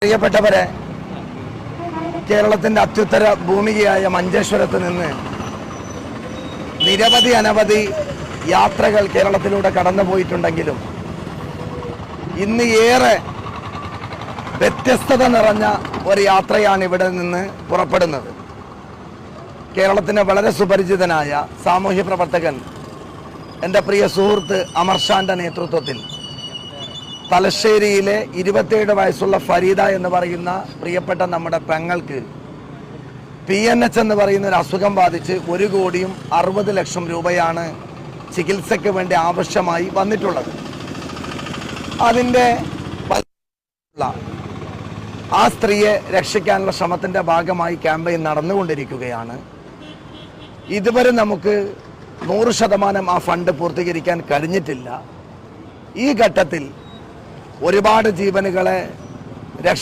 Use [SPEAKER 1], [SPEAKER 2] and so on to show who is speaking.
[SPEAKER 1] പ്രിയപ്പെട്ടവരെ, കേരളത്തിൻ്റെ അത്യുത്തര ഭൂമികയായ മഞ്ചേശ്വരത്ത് നിന്ന് അനവധി യാത്രകൾ കേരളത്തിലൂടെ കടന്നുപോയിട്ടുണ്ടെങ്കിലും ഇന്ന് ഏറെ വ്യത്യസ്തത നിറഞ്ഞ ഒരു യാത്രയാണ് ഇവിടെ നിന്ന് പുറപ്പെടുന്നത്. കേരളത്തിന് വളരെ സുപരിചിതനായ സാമൂഹ്യ പ്രവർത്തകൻ എൻ്റെ പ്രിയ സുഹൃത്ത് അമർഷാന്റെ നേതൃത്വത്തിൽ തലശ്ശേരിയിലെ 27 വയസ്സുള്ള ഫരീദ എന്ന് പറയുന്ന പ്രിയപ്പെട്ട നമ്മുടെ പെങ്ങൾക്ക് PNH എന്ന് പറയുന്ന ഒരു അസുഖം ബാധിച്ച് 1,60,00,000 രൂപയാണ് ചികിത്സയ്ക്ക് വേണ്ടി ആവശ്യമായി വന്നിട്ടുള്ളത്. അതിൻ്റെ ആ സ്ത്രീയെ രക്ഷിക്കാനുള്ള ശ്രമത്തിൻ്റെ ഭാഗമായി ക്യാമ്പയിൻ നടന്നുകൊണ്ടിരിക്കുകയാണ്. ഇതുവരെ നമുക്ക് 100% ആ ഫണ്ട് പൂർത്തീകരിക്കാൻ കഴിഞ്ഞിട്ടില്ല. ഈ ഘട്ടത്തിൽ ഒരുപാട് ജീവനുകളെ